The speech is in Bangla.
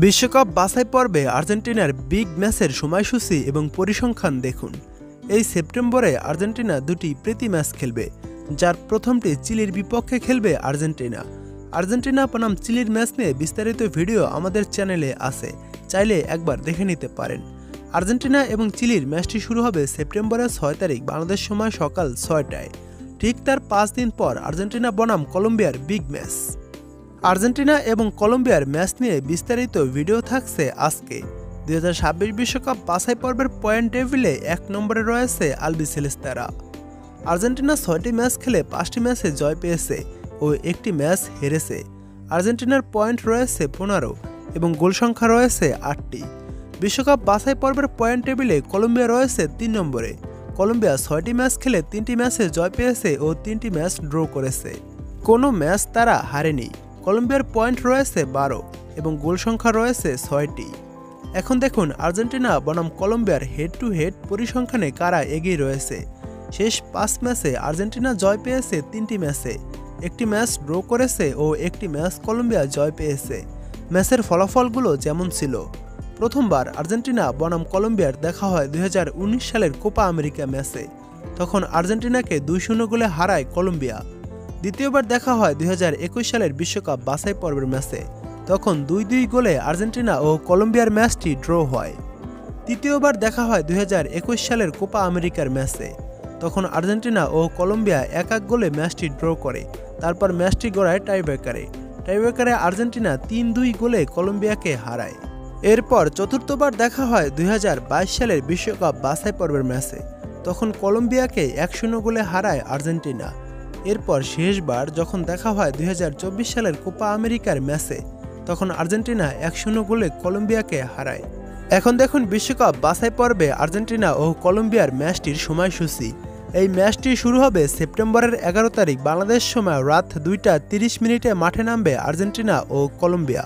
বিশ্বকাপ বাছাই পর্বে আর্জেন্টিনার বিগ ম্যাচের সময়সূচি এবং পরিসংখ্যান দেখুন। এই সেপ্টেম্বরে আর্জেন্টিনা দুটি প্রীতি ম্যাচ খেলবে, যার প্রথমটি চিলির বিপক্ষে খেলবে আর্জেন্টিনা বনাম চিলির ম্যাচ নিয়ে বিস্তারিত ভিডিও আমাদের চ্যানেলে আছে, চাইলে একবার দেখে নিতে পারেন। আর্জেন্টিনা এবং চিলির ম্যাচটি শুরু হবে সেপ্টেম্বরের 6 তারিখ বাংলাদেশ সময় সকাল 6টায়। ঠিক তার 5 দিন পর আর্জেন্টিনা বনাম কলম্বিয়ার বিগ ম্যাচ। আর্জেন্টিনা এবং কলম্বিয়ার ম্যাচ নিয়ে বিস্তারিত ভিডিও থাকছে আজকে। 2026 বিশ্বকাপ বাছাই পর্বের পয়েন্ট টেবিলে 1 নম্বরে রয়েছে আলবিসেলেস্তারা। আর্জেন্টিনা 6টি ম্যাচ খেলে 5টি ম্যাচে জয় পেয়েছে ও একটি ম্যাচ হেরেছে। আর্জেন্টিনার পয়েন্ট রয়েছে 15 এবং গোল সংখ্যা রয়েছে 8টি। বিশ্বকাপ বাছাই পর্বের পয়েন্ট টেবিলে কলম্বিয়া রয়েছে 3 নম্বরে। কলম্বিয়া 6টি ম্যাচ খেলে 3টি ম্যাচে জয় পেয়েছে ও 3টি ম্যাচ ড্র করেছে। কোনো ম্যাচ তারা হারেনি। কলম্বিয়ার পয়েন্ট রয়েছে 12 এবং গোল সংখ্যা রয়েছে 6টি। এখন দেখুন আর্জেন্টিনা বনাম কলম্বিয়ার হেড টু হেড পরিসংখ্যানে কারা এগিয়ে রয়েছে। শেষ 5 ম্যাচে আর্জেন্টিনা জয় পেয়েছে 3টি ম্যাচে, একটি ম্যাচ ড্র করেছে ও একটি ম্যাচ কলম্বিয়া জয় পেয়েছে। ম্যাচের ফলাফলগুলো যেমন ছিল: প্রথমবার আর্জেন্টিনা বনাম কলম্বিয়ার দেখা হয় 2019 সালের কোপা আমেরিকা ম্যাচে, তখন আর্জেন্টিনাকে 2-0 গোলে হারায় কলম্বিয়া। দ্বিতীয়বার দেখা হয় 2021 সালের বিশ্বকাপ বাছাই পর্বের ম্যাচে, তখন 2-2 গোলে আর্জেন্টিনা ও কলম্বিয়ার ম্যাচটি ড্র হয়। তৃতীয়বার দেখা হয় 2021 সালের কোপা আমেরিকার ম্যাচে, তখন আর্জেন্টিনা ও কলম্বিয়া 1-1 গোলে ম্যাচটি ড্র করে। তারপর ম্যাচটি গড়ায় টাইব্রেকারে আর্জেন্টিনা 3-2 গোলে কলম্বিয়াকে হারায়। এরপর চতুর্থবার দেখা হয় 2022 সালের বিশ্বকাপ বাছাই পর্বের ম্যাচে, তখন কলম্বিয়াকে 1-0 গোলে হারায় আর্জেন্টিনা। এরপর শেষবার যখন দেখা হয় 2024 সালের কোপা আমেরিকার ম্যাচে, তখন আর্জেন্টিনা 1-0 গোলে কলম্বিয়াকে হারায়। এখন দেখুন বিশ্বকাপ বাছাই পর্বে আর্জেন্টিনা ও কলম্বিয়ার ম্যাচটির সময়সূচি। এই ম্যাচটি শুরু হবে সেপ্টেম্বরের 11 তারিখ বাংলাদেশ সময় রাত 2টা 30 মিনিটে মাঠে নামবে আর্জেন্টিনা ও কলম্বিয়া।